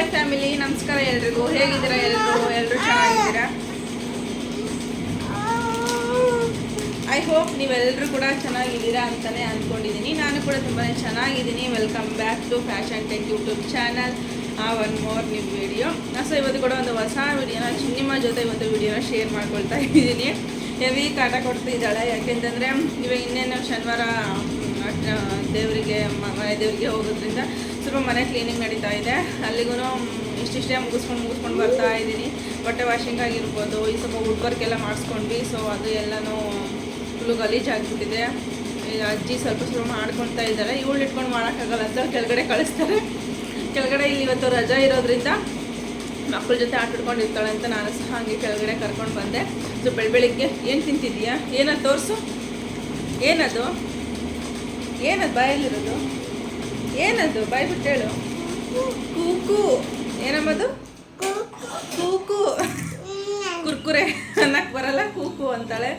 Hi family, ನಮಸ್ಕಾರ ಎಲ್ರಿಗೂ. ಹೇಗಿದ್ದೀರಾ ಎಲ್ಲರೂ ಚೆನ್ನಾಗಿದ್ದೀರಾ? ಐ ಹೋಪ್ ನೀವೆಲ್ಲರೂ ಕೂಡ ಚೆನ್ನಾಗಿದ್ದೀರಾ ಅಂತಲೇ ಅಂದ್ಕೊಂಡಿದ್ದೀನಿ. ನಾನು ಕೂಡ ತುಂಬಾ ಚೆನ್ನಾಗಿದ್ದೀನಿ. Welcome back to fashion tech YouTube channel. One more new video. So ಇವತ್ತು ಕೂಡ ಒಂದು ಹೊಸ ವಿಡಿಯೋನ ಚಿನ್ನಿಮ್ಮ ಜೊತೆ ಇವತ್ತು ವಿಡಿಯೋನ ಶೇರ್ ಮಾಡ್ಕೊಳ್ತಾ ಇದ್ದೀನಿ. ಹೆವಿ ಕಾಟ ಕೊಡ್ತಿದ್ದಾಳೆ. ಯಾಕೆಂತಂದರೆ ಇವಾಗ ಇನ್ನೇನು ಶನಿವಾರ ದೇವರಿಗೆ ಮನೆ ದೇವರಿಗೆ ಹೋಗೋದ್ರಿಂದ ಸ್ವಲ್ಪ ಮನೆ ಕ್ಲೀನಿಂಗ್ ನಡೀತಾ ಇದೆ. ಅಲ್ಲಿಗೂ ಇಷ್ಟಿಷ್ಟೇ ಮುಗಿಸ್ಕೊಂಡು ಬರ್ತಾ ಇದ್ದೀನಿ. ಬಟ್ಟೆ ವಾಷಿಂಗ್ ಆಗಿರ್ಬೋದು, ಈ ಸ್ವಲ್ಪ ವುಡ್ ವರ್ಕ್ ಎಲ್ಲ ಮಾಡಿಸ್ಕೊಂಡ್ವಿ. ಸೊ ಅದು ಎಲ್ಲನೂ ಫುಲ್ಲು ಗಲೀಜಾಗಿಬಿಟ್ಟಿದೆ. ಈಗ ಅಜ್ಜಿ ಸ್ವಲ್ಪ ಮಾಡ್ಕೊಳ್ತಾ ಇದ್ದಾರೆ. ಇವಳು ಇಟ್ಕೊಂಡು ಮಾಡೋಕ್ಕಾಗಲ್ಲ ಅಂತ ಕೆಳಗಡೆ ಕಳಿಸ್ತಾರೆ. ಕೆಳಗಡೆ ಇಲ್ಲಿ ಇವತ್ತು ರಜಾ ಇರೋದ್ರಿಂದ ಮಕ್ಕಳ ಜೊತೆ ಆಟಾಡ್ಕೊಂಡಿರ್ತಾಳೆ ಅಂತ ನಾನು ಸಹ ಹಾಗೆ ಕೆಳಗಡೆ ಕರ್ಕೊಂಡು ಬಂದೆ. ಸೊ ಬೆಳಗ್ಗೆ ಏನು ತಿಂತಿದ್ದೀಯಾ? ಏನದು ತೋರಿಸು. ಏನದು ಬಾಯಲ್ಲಿರೋದು? ಏನದು ಬಾಯಿ ಬಿಟ್ಟೇಳು. ಕೂಕು. ಏನಮ್ಮದು? ಕೂಕು. ಕುರ್ಕುರೆ ಅನ್ನಕ್ಕೆ ಬರಲ್ಲ, ಕೂಕು ಅಂತಾಳೆ.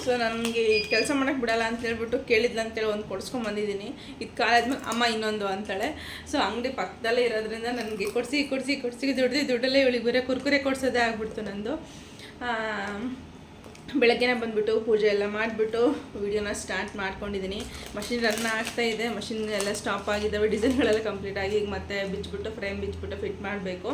ಸೊ ನನಗೆ ಕೆಲಸ ಮಾಡೋಕ್ಕೆ ಬಿಡಲ್ಲ ಅಂತ ಹೇಳ್ಬಿಟ್ಟು ಕೇಳಿದ್ಲು ಅಂತೇಳಿ ಒಂದು ಕೊಡಿಸ್ಕೊಂಬಂದಿದ್ದೀನಿ. ಇದು ಕಾಲಾದ್ಮೇಲೆ ಅಮ್ಮ ಇನ್ನೊಂದು ಅಂತಾಳೆ. ಸೊ ಅಂಗಡಿ ಪಕ್ಕದಲ್ಲೇ ಇರೋದ್ರಿಂದ ನನಗೆ ಕೊಡಿಸಿ ದುಡ್ಡಲ್ಲೇ ಇವಳಿಗೆ ಬೇರೆ ಕುರ್ಕುರೆ ಕೊಡಿಸೋದೇ ಆಗ್ಬಿಡ್ತು ನಂದು. ಬೆಳಗ್ಗೆನೇ ಬಂದುಬಿಟ್ಟು ಪೂಜೆ ಎಲ್ಲ ಮಾಡಿಬಿಟ್ಟು ವಿಡಿಯೋನ ಸ್ಟಾರ್ಟ್ ಮಾಡ್ಕೊಂಡಿದ್ದೀನಿ. ಮಷಿನ್ ರನ್ ಆಗ್ತಾಯಿದೆ. ಮಷಿನ್ ಎಲ್ಲ ಸ್ಟಾಪ್ ಆಗಿದ್ದಾವೆ. ಡಿಸೈನ್ಗಳೆಲ್ಲ ಕಂಪ್ಲೀಟ್ ಆಗಿ ಈಗ ಮತ್ತೆ ಫ್ರೇಮ್ ಬಿಚ್ಚಿಬಿಟ್ಟು ಫಿಟ್ ಮಾಡಬೇಕು.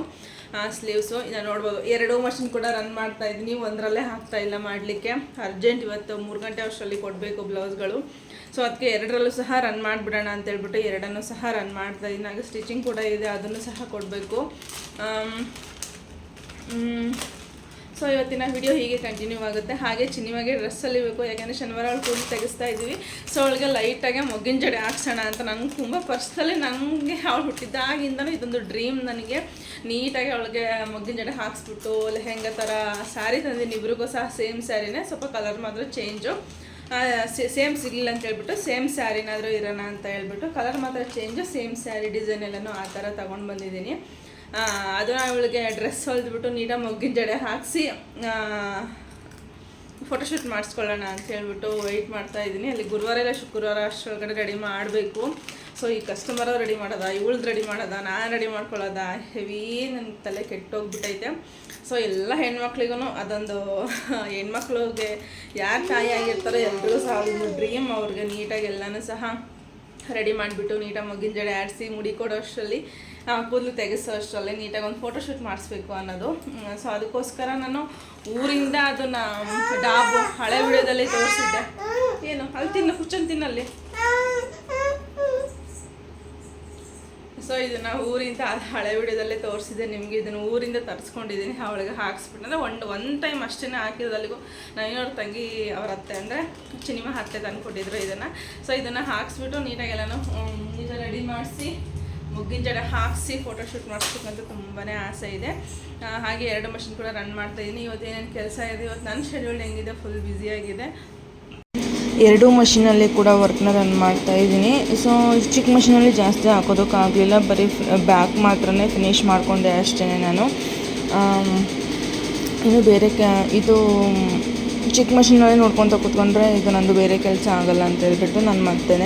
ಸ್ಲೀವ್ಸು ಇನ್ನು ನೋಡ್ಬೋದು. 2 ಮಷಿನ್ ಕೂಡ ರನ್ ಮಾಡ್ತಾಯಿದ್ದೀನಿ. ಒಂದರಲ್ಲೇ ಆಗ್ತಾಯಿಲ್ಲ ಮಾಡಲಿಕ್ಕೆ. ಅರ್ಜೆಂಟ್ ಇವತ್ತು 3 ಗಂಟೆ ಅಷ್ಟರಲ್ಲಿ ಕೊಡಬೇಕು ಬ್ಲೌಸ್ಗಳು. ಸೊ ಅದಕ್ಕೆ 2ರಲ್ಲೂ ಸಹ ರನ್ ಮಾಡಿಬಿಡೋಣ ಅಂತೇಳ್ಬಿಟ್ಟು 2 ಸಹ ರನ್ ಮಾಡ್ತಾಯಿದ್ದೀನಿ. ಹಾಗೆ ಸ್ಟಿಚಿಂಗ್ ಕೂಡ ಇದೆ, ಅದನ್ನು ಸಹ ಕೊಡಬೇಕು. ಸೊ ಇವತ್ತಿನ ವಿಡಿಯೋ ಹೀಗೆ ಕಂಟಿನ್ಯೂ ಆಗುತ್ತೆ. ಹಾಗೆ ಚಿನ್ನಿಮಗೆ ಡ್ರೆಸ್ಸಲ್ಲಿ ಬೇಕು. ಯಾಕೆಂದರೆ ಶನಿವಾರ ಅವಳು ಕೂದಲು ತೆಗೆಸ್ತಾ ಇದ್ದೀವಿ. ಸೊ ಅವಳಿಗೆ ಲೈಟಾಗಿ ಮೊಗ್ಗಿನ ಜಡೆ ಹಾಕ್ಸೋಣ ಅಂತ ನನಗೆ ತುಂಬ ಪರ್ಸ್ನಲಿ ನನಗೆ ಅವಳು ಹುಟ್ಟಿದ್ದಾಗಿಂದನೂ ಇದೊಂದು ಡ್ರೀಮ್ ನನಗೆ. ನೀಟಾಗಿ ಅವಳಿಗೆ ಮೊಗ್ಗಿನ ಜಡೆ ಹಾಕ್ಸ್ಬಿಟ್ಟು ಲೆಹೆಂಗಾ ಥರ ಸ್ಯಾರಿ ತಂದಿದ್ದೀನಿ. ಇಬ್ರಿಗೂ ಸಹ ಸೇಮ್ ಸ್ಯಾರಿನೇ, ಸ್ವಲ್ಪ ಕಲರ್ ಮಾತ್ರ ಚೇಂಜು. ಸೇಮ್ ಸಿಗಲಿಲ್ಲ ಅಂತ ಹೇಳ್ಬಿಟ್ಟು ಸೇಮ್ ಸ್ಯಾರಿನಾದರೂ ಇರೋಣ ಅಂತ ಹೇಳ್ಬಿಟ್ಟು ಕಲರ್ ಮಾತ್ರ ಚೇಂಜು, ಸೇಮ್ ಸ್ಯಾರಿ ಡಿಸೈನ್ ಎಲ್ಲನೂ ಆ ಥರ ತೊಗೊಂಡು ಬಂದಿದ್ದೀನಿ. ಅದನ್ನು ಅವಳಿಗೆ ಡ್ರೆಸ್ ಹೊಲಿದ್ಬಿಟ್ಟು ನೀಟಾಗಿ ಮೊಗ್ಗಿನ ಜಡೆ ಹಾಕಿಸಿ ಫೋಟೋಶೂಟ್ ಮಾಡಿಸ್ಕೊಳ್ಳೋಣ ಅಂತ ಹೇಳ್ಬಿಟ್ಟು ವೆಯ್ಟ್ ಮಾಡ್ತಾಯಿದ್ದೀನಿ. ಅಲ್ಲಿ ಗುರುವಾರ ಇಲ್ಲ ಶುಕ್ರವಾರ ಅಷ್ಟೊಳಗಡೆ ರೆಡಿ ಮಾಡಬೇಕು. ಸೊ ಈ ಕಸ್ಟಮರು ರೆಡಿ ಮಾಡೋದಾ, ಇವಳ್ದು ರೆಡಿ ಮಾಡೋದಾ, ನಾನು ರೆಡಿ ಮಾಡ್ಕೊಳ್ಳೋದಾ, ಹೆವಿ ನನ್ನ ತಲೆ ಕೆಟ್ಟೋಗ್ಬಿಟ್ಟೈತೆ. ಸೊ ಎಲ್ಲ ಹೆಣ್ಮಕ್ಳಿಗೂ ಅದೊಂದು ಹೆಣ್ಮಕ್ಳಿಗೆ ಯಾರು ತಾಯಿ ಆಗಿರ್ತಾರೋ ಎಲ್ರಿಗೂ ಸಹ ಒಂದು ಡ್ರೀಮ್. ಅವ್ರಿಗೆ ನೀಟಾಗಿ ಎಲ್ಲನೂ ಸಹ ರೆಡಿ ಮಾಡಿಬಿಟ್ಟು ನೀಟಾಗಿ ಮೊಗ್ಗಿನ ಜಡೆ ಆಡಿಸಿ ಮುಡಿ ಕೊಡೋ ಅಷ್ಟರಲ್ಲಿ, ಕೂದಲು ತೆಗೆಸೋ ಅಷ್ಟರಲ್ಲಿ ನೀಟಾಗಿ ಒಂದು ಫೋಟೋಶೂಟ್ ಮಾಡಿಸ್ಬೇಕು ಅನ್ನೋದು. ಸೊ ಅದಕ್ಕೋಸ್ಕರ ನಾನು ಊರಿಂದ ಅದನ್ನು ಡಾಬು ಹಳೆ ವಿಡಿಯೋದಲ್ಲಿ ತೋರಿಸಿದ್ದೆ. ಏನು ಅಲ್ಲಿ ತಿನ್ನು, ಕುಚ್ಚನ್ ತಿನ್ನಲ್ಲಿ. ಸೊ ಇದನ್ನು ಊರಿಂದ ಹಳೆ ವಿಡಿಯೋದಲ್ಲೇ ತೋರಿಸಿದೆ ನಿಮಗೆ. ಇದನ್ನು ಊರಿಂದ ತರಿಸ್ಕೊಂಡಿದ್ದೀನಿ. ಅವಳಿಗೆ ಹಾಕ್ಸ್ಬಿಟ್ಟು ಅಂದರೆ ಒನ್ ಟೈಮ್ ಅಷ್ಟೇ ಹಾಕಿರೋದು. ಅಲ್ಲಿಗೂ ನೈನವ್ರ ತಂಗಿ ಅವರ ಅತ್ತೆ ಅಂದರೆ ಚಿನಿಮ ಅತ್ತೆ ತಂದುಕೊಟ್ಟಿದ್ರು ಇದನ್ನು. ಸೊ ಇದನ್ನು ಹಾಕ್ಸ್ಬಿಟ್ಟು ನೀಟಾಗಿ ಎಲ್ಲನೂ ನೀಟಾಗಿ ರೆಡಿ ಮಾಡಿಸಿ ಮುಗ್ಗಿನ ಜಡೆ ಹಾಕಿಸಿ ಫೋಟೋಶೂಟ್ ಮಾಡಿಸ್ಬೇಕಂತ ತುಂಬಾ ಆಸೆ ಇದೆ. ಹಾಗೆ 2 ಮಷಿನ್ ಕೂಡ ರನ್ ಮಾಡ್ತಾಯಿದ್ದೀನಿ. ಇವತ್ತು ಏನೇನು ಕೆಲಸ ಇದೆ, ಇವತ್ತು ನನ್ನ ಶೆಡ್ಯೂಲ್ ಹೆಂಗಿದೆ, ಫುಲ್ ಬ್ಯುಸಿಯಾಗಿದೆ. 2 ಮಷಿನಲ್ಲಿ ಕೂಡ ವರ್ಕ್ನ ರನ್ ಮಾಡ್ತಾಯಿದ್ದೀನಿ. ಸೊ ಚಿಕ್ಕ ಮಷಿನಲ್ಲಿ ಜಾಸ್ತಿ ಹಾಕೋದಕ್ಕಾಗಲಿಲ್ಲ, ಬರೀ ಬ್ಯಾಕ್ ಮಾತ್ರನೇ ಫಿನಿಷ್ ಮಾಡಿಕೊಂಡೆ ಅಷ್ಟೇ ನಾನು. ಇನ್ನು ಬೇರೆ ಇದು ಚಿಕ್ಕ ಮಷಿನಲ್ಲಿ ನೋಡ್ಕೊತ ಕೂತ್ಕೊಂಡ್ರೆ ಇದು ನಂದು ಬೇರೆ ಕೆಲಸ ಆಗೋಲ್ಲ ಅಂತ ಹೇಳ್ಬಿಟ್ಟು ನಾನು ಮತ್ತೆ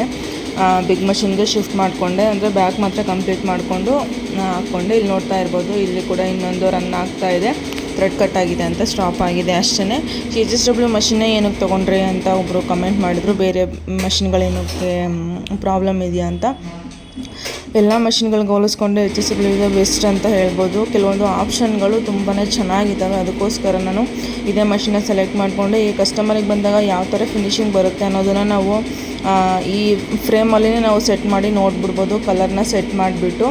ಬಿಗ್ ಮಷಿನ್ಗೆ ಶಿಫ್ಟ್ ಮಾಡಿಕೊಂಡೆ. ಅಂದರೆ ಬ್ಯಾಕ್ ಮಾತ್ರ ಕಂಪ್ಲೀಟ್ ಮಾಡಿಕೊಂಡು ಹಾಕ್ಕೊಂಡೆ. ಇಲ್ಲಿ ನೋಡ್ತಾ ಇರ್ಬೋದು, ಇಲ್ಲಿ ಕೂಡ ಇನ್ನೊಂದು ರನ್ ಆಗ್ತಾಯಿದೆ. ಥ್ರೆಡ್ ಕಟ್ ಆಗಿದೆ ಅಂತ ಸ್ಟಾಪ್ ಆಗಿದೆ ಅಷ್ಟೇ. HSW ಮಷಿನ್ನೇ ಏನಕ್ಕೆ ತೊಗೊಂಡ್ರಿ ಅಂತ ಒಬ್ಬರು ಕಮೆಂಟ್ ಮಾಡಿದ್ರು. ಬೇರೆ ಮಷಿನ್ಗಳೇನಕ್ಕೆ ಪ್ರಾಬ್ಲಮ್ ಇದೆಯಾ ಅಂತ. ಎಲ್ಲ ಮಷಿನ್ಗಳಿಗೆ ಹೋಲಿಸ್ಕೊಂಡು HSW ಇದೆ ಬೆಸ್ಟ್ ಅಂತ ಹೇಳ್ಬೋದು. ಕೆಲವೊಂದು ಆಪ್ಷನ್ಗಳು ತುಂಬಾ ಚೆನ್ನಾಗಿದ್ದಾವೆ. ಅದಕ್ಕೋಸ್ಕರ ನಾನು ಇದೇ ಮಷಿನ್ನ ಸೆಲೆಕ್ಟ್ ಮಾಡಿಕೊಂಡು ಈ ಕಸ್ಟಮರಿಗೆ ಬಂದಾಗ ಯಾವ ಥರ ಫಿನಿಶಿಂಗ್ ಬರುತ್ತೆ ಅನ್ನೋದನ್ನು ನಾವು ಈ ಫ್ರೇಮಲ್ಲಿನೇ ನಾವು ಸೆಟ್ ಮಾಡಿ ನೋಡ್ಬಿಡ್ಬೋದು, ಕಲರ್ನ ಸೆಟ್ ಮಾಡಿಬಿಟ್ಟು.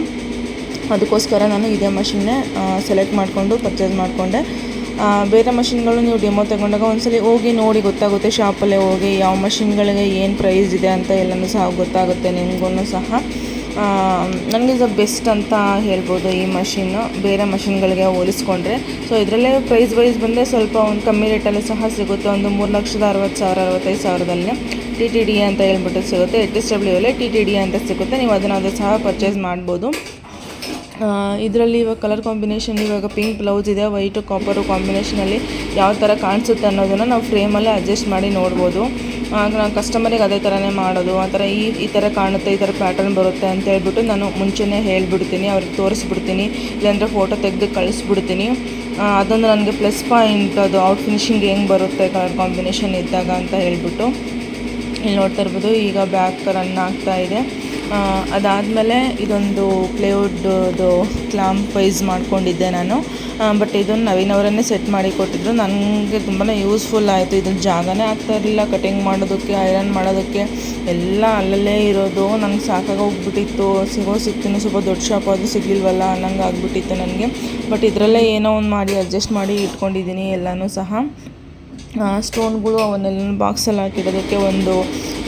ಅದಕ್ಕೋಸ್ಕರ ನಾನು ಇದೇ ಮಷಿನ್ನೇ ಸೆಲೆಕ್ಟ್ ಮಾಡಿಕೊಂಡು ಪರ್ಚೇಸ್ ಮಾಡಿಕೊಂಡೆ. ಬೇರೆ ಮಷಿನ್ಗಳು ನೀವು ಡೆಮೋ ತಗೊಂಡಾಗ ಒಂದ್ಸಲಿ ಹೋಗಿ ನೋಡಿ ಗೊತ್ತಾಗುತ್ತೆ. ಶಾಪಲ್ಲೇ ಹೋಗಿ ಯಾವ ಮಷಿನ್ಗಳಿಗೆ ಏನು ಪ್ರೈಸ್ ಇದೆ ಅಂತ ಎಲ್ಲನೂ ಸಹ ಗೊತ್ತಾಗುತ್ತೆ ನಿಮಗೂ ಸಹ. ನನಗೆ ಇದು ಬೆಸ್ಟ್ ಅಂತ ಹೇಳ್ಬೋದು ಈ ಮಷಿನ್ನು ಬೇರೆ ಮಷಿನ್ಗಳಿಗೆ ಹೋಲಿಸ್ಕೊಂಡ್ರೆ. ಸೊ ಇದರಲ್ಲೇ ಪ್ರೈಸ್ ವೈಸ್ ಬಂದರೆ ಸ್ವಲ್ಪ ಒಂದು ಕಮ್ಮಿ ರೇಟಲ್ಲೂ ಸಹ ಸಿಗುತ್ತೆ. ಒಂದು 3,60,000 65,000ದಲ್ಲಿ TTD ಅಂತ ಹೇಳ್ಬಿಟ್ಟು ಸಿಗುತ್ತೆ. HSW ಅಲ್ಲೇ TTD ಅಂತ ಸಿಗುತ್ತೆ. ನೀವು ಅದನ್ನು ಸಹ ಪರ್ಚೇಸ್ ಮಾಡ್ಬೋದು. ಇದರಲ್ಲಿ ಇವಾಗ ಕಲರ್ ಕಾಂಬಿನೇಷನ್ ಇವಾಗ ಪಿಂಕ್ ಬ್ಲೌಸ್ ಇದೆ, ವೈಟು ಕಾಪರು ಕಾಂಬಿನೇಷನಲ್ಲಿ ಯಾವ ಥರ ಕಾಣಿಸುತ್ತೆ ಅನ್ನೋದನ್ನು ನಾವು ಫ್ರೇಮಲ್ಲೇ ಅಡ್ಜಸ್ಟ್ ಮಾಡಿ ನೋಡ್ಬೋದು. ಕಸ್ಟಮರಿಗೆ ಅದೇ ಥರನೇ ಮಾಡೋದು, ಆ ಥರ ಈ ಥರ ಕಾಣುತ್ತೆ, ಈ ಥರ ಪ್ಯಾಟರ್ನ್ ಬರುತ್ತೆ ಅಂತ ಹೇಳ್ಬಿಟ್ಟು ನಾನು ಮುಂಚೆನೇ ಹೇಳ್ಬಿಡ್ತೀನಿ, ಅವ್ರಿಗೆ ತೋರಿಸ್ಬಿಡ್ತೀನಿ, ಇಲ್ಲಾಂದರೆ ಫೋಟೋ ತೆಗೆದು ಕಳಿಸ್ಬಿಡ್ತೀನಿ. ಅದೊಂದು ನನಗೆ ಪ್ಲಸ್ ಪಾಯಿಂಟ್, ಅದು ಔಟ್ ಫಿನಿಶಿಂಗ್ ಹೆಂಗೆ ಬರುತ್ತೆ ಕಲರ್ ಕಾಂಬಿನೇಷನ್ ಇದ್ದಾಗ ಅಂತ ಹೇಳ್ಬಿಟ್ಟು. ಇಲ್ಲಿ ನೋಡ್ತಾ ಇರ್ಬೋದು ಈಗ ಬ್ಯಾಕ್ ರನ್ ಆಗ್ತಾ ಇದೆ. ಅದಾದಮೇಲೆ ಇದೊಂದು ಪ್ಲೇವುಡ್ದು ಕ್ಲಾಂಪ್ ವೈಸ್ ಮಾಡ್ಕೊಂಡಿದ್ದೆ ನಾನು, ಬಟ್ ಇದನ್ನು ನವೀನ್ ಅವರನ್ನೇ ಸೆಟ್ ಮಾಡಿ ಕೊಟ್ಟಿದ್ರು. ನನಗೆ ತುಂಬಾ ಯೂಸ್ಫುಲ್ ಆಯಿತು. ಇದನ್ನು ಜಾಗನೇ ಆಗ್ತಾ ಇರಲಿಲ್ಲ ಕಟಿಂಗ್ ಮಾಡೋದಕ್ಕೆ, ಐರನ್ ಮಾಡೋದಕ್ಕೆ, ಎಲ್ಲ ಅಲ್ಲಲ್ಲೇ ಇರೋದು. ನನಗೆ ಸಾಕಾಗೋಗ್ಬಿಟ್ಟಿತ್ತು. ಸಿಗ್ತೀನಿ ಸ್ವಲ್ಪ ದೊಡ್ಡ ಶಾಪ್ ಅದು ಸಿಗಲಿಲ್ವಲ್ಲ ಅನ್ನಂಗೆ ಆಗ್ಬಿಟ್ಟಿತ್ತು ನನಗೆ. ಬಟ್ ಇದರಲ್ಲೇ ಏನೋ ಒಂದು ಮಾಡಿ ಅಡ್ಜಸ್ಟ್ ಮಾಡಿ ಇಟ್ಕೊಂಡಿದ್ದೀನಿ ಎಲ್ಲನೂ ಸಹ. ಸ್ಟೋನ್ಗಳು ಅವನ್ನೆಲ್ಲ ಬಾಕ್ಸಲ್ಲಿ ಹಾಕಿಡೋದಕ್ಕೆ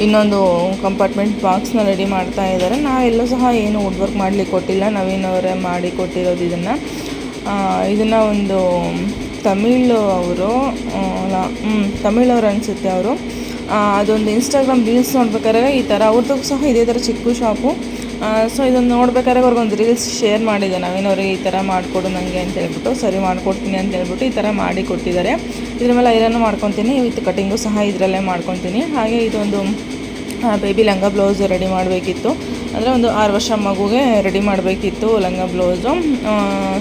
ಇನ್ನೊಂದು ಕಂಪಾರ್ಟ್ಮೆಂಟ್ ಬಾಕ್ಸ್ನ ರೆಡಿ ಮಾಡ್ತಾ ಇದ್ದಾರೆ. ನಾವೆಲ್ಲೂ ಸಹ ಏನು ವುಡ್ ವರ್ಕ್ ಮಾಡಲಿಕ್ಕೆ ಕೊಟ್ಟಿಲ್ಲ, ನವೀನ್ ಅವರೇ ಮಾಡಿ ಕೊಟ್ಟಿರೋದು ಇದನ್ನು ಒಂದು ತಮಿಳವರು ಅನಿಸುತ್ತೆ ಅವರು. ಅದೊಂದು ಇನ್ಸ್ಟಾಗ್ರಾಮ್ ರೀಲ್ಸ್ ನೋಡ್ಬೇಕಾದ್ರೆ ಈ ಥರ ಅವ್ರದ್ದು ಸಹ ಇದೇ ಥರ ಚಿಕ್ಕ ಶಾಪು. ಸೊ ಇದನ್ನು ನೋಡ್ಬೇಕಾದ್ರೆ ಅವ್ರಿಗೊಂದು ರೀಲ್ಸ್ ಶೇರ್ ಮಾಡಿದೆ, ನವೀನವ್ರಿಗೆ ಈ ಥರ ಮಾಡಿಕೊಡು ನನಗೆ ಅಂತ ಹೇಳ್ಬಿಟ್ಟು. ಸರಿ ಮಾಡಿಕೊಡ್ತೀನಿ ಅಂತ ಹೇಳ್ಬಿಟ್ಟು ಈ ಥರ ಮಾಡಿ ಕೊಟ್ಟಿದ್ದಾರೆ. ಇದ್ರ ಮೇಲೆ ಐರನ್ನು ಮಾಡ್ಕೊತೀನಿ, ವಿತ್ ಕಟಿಂಗು ಸಹ ಇದರಲ್ಲೇ ಮಾಡ್ಕೊತೀನಿ. ಹಾಗೆ ಇದೊಂದು ಬೇಬಿ ಲಂಗ ಬ್ಲೌಸು ರೆಡಿ ಮಾಡಬೇಕಿತ್ತು, ಅಂದರೆ ಒಂದು 6 ವರ್ಷ ಮಗುಗೆ ರೆಡಿ ಮಾಡಬೇಕಿತ್ತು ಲಂಗ ಬ್ಲೌಸು.